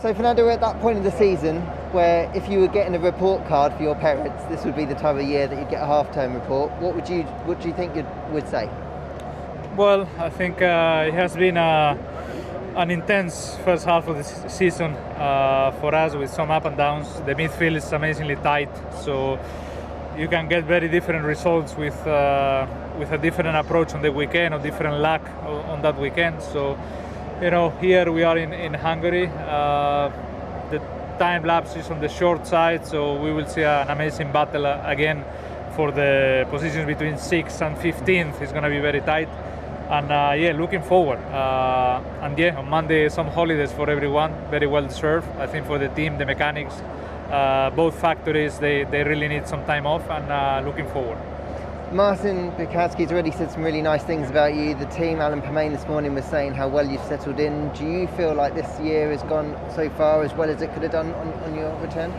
So Fernando, we're at that point of the season where if you were getting a report card for your parents, this would be the time of year that you'd get a half-term report. What do you think you would say? Well, I think it has been an intense first half of the season for us, with some up and downs. The midfield is amazingly tight, so you can get very different results with a different approach on the weekend or different luck on that weekend. So, here we are in Hungary. The time lapse is on the short side, so we will see an amazing battle again for the positions between 6th and 15th. It's going to be very tight. And looking forward. On Monday, some holidays for everyone, very well deserved. I think for the team, the mechanics, both factories, they really need some time off, and looking forward. Martin Bukowski's already said some really nice things about you. The team, Alan Permain this morning was saying how well you've settled in. Do you feel like this year has gone so far as well as it could have done on your return?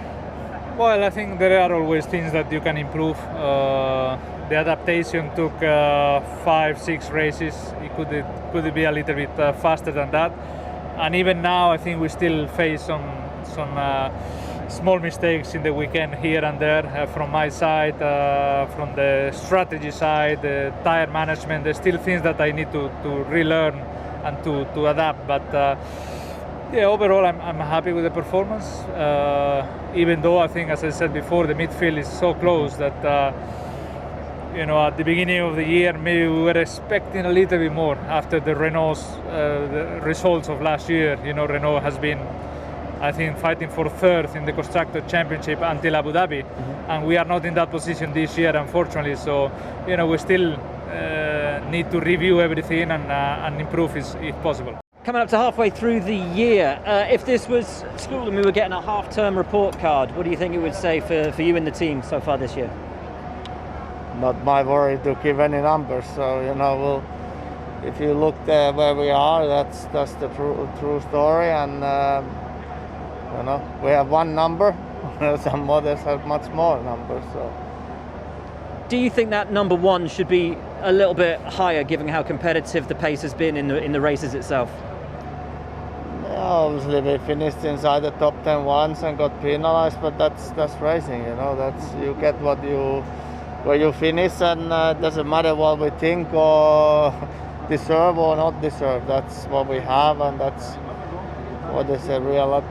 Well, I think there are always things that you can improve. The adaptation took 5-6 races. It could be a little bit faster than that. And even now, I think we still face some small mistakes in the weekend here and there from my side, from the strategy side, the tire management. There's still things that I need to relearn and to adapt. But overall, I'm happy with the performance. Even though I think, as I said before, the midfield is so close that at the beginning of the year, maybe we were expecting a little bit more after the Renault's the results of last year. Renault has been, I think, fighting for third in the Constructor Championship until Abu Dhabi, and we are not in that position this year, unfortunately. So, we still need to review everything and improve if possible. Coming up to halfway through the year, if this was school and we were getting a half-term report card, what do you think it would say for you and the team so far this year? Not my worry to give any numbers. So if you look where we are, that's the true story, and we have one number. Some others have much more numbers. So, do you think that number one should be a little bit higher, given how competitive the pace has been in the races itself? Yeah, obviously we finished inside the top 10 once and got penalized, but that's racing. That's you get where you finish, and it doesn't matter what we think or deserve or not deserve. That's what we have, and that's what they say, reality.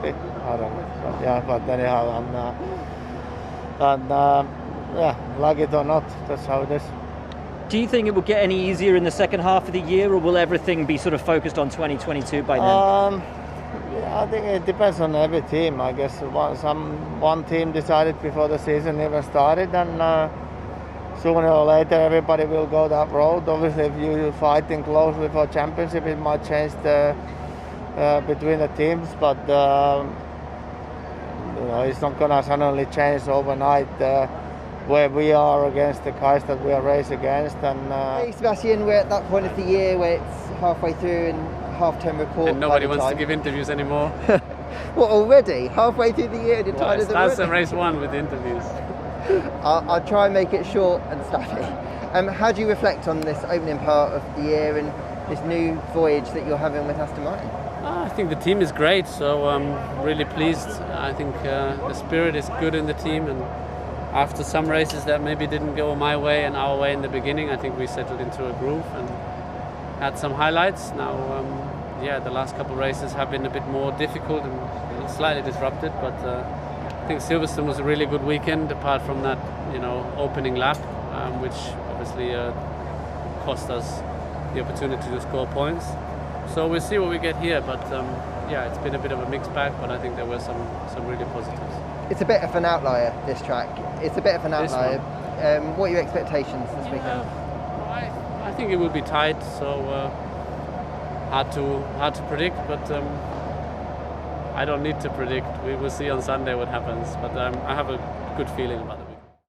I don't know. But anyhow, like it or not, that's how it is. Do you think it will get any easier in the second half of the year, or will everything be sort of focused on 2022 by then? I think it depends on every team. I guess one team decided before the season even started, and sooner or later everybody will go that road. Obviously, if you're fighting closely for championship, it might change between the teams, but it's not gonna suddenly change overnight where we are against the guys that we are racing against. And Hey Sebastian, we're at that point of the year where it's halfway through and half-term report. And nobody wants to give interviews anymore. What, already? Halfway through the year? It starts in race one with interviews. I'll try and make it short and snappy. How do you reflect on this opening part of the year and this new voyage that you're having with Aston Martin? I think the team is great, so I'm really pleased. I think the spirit is good in the team, and after some races that maybe didn't go my way and our way in the beginning, I think we settled into a groove and had some highlights. Now, the last couple of races have been a bit more difficult and slightly disrupted, but I think Silverstone was a really good weekend, apart from that, opening lap, which obviously cost us the opportunity to score points. So we'll see what we get here, but it's been a bit of a mixed bag, but I think there were some really positives. It's a bit of an outlier, this track. It's a bit of an outlier. What are your expectations this weekend? I think it will be tight, so hard to predict, but I don't need to predict. We will see on Sunday what happens, but I have a good feeling about that.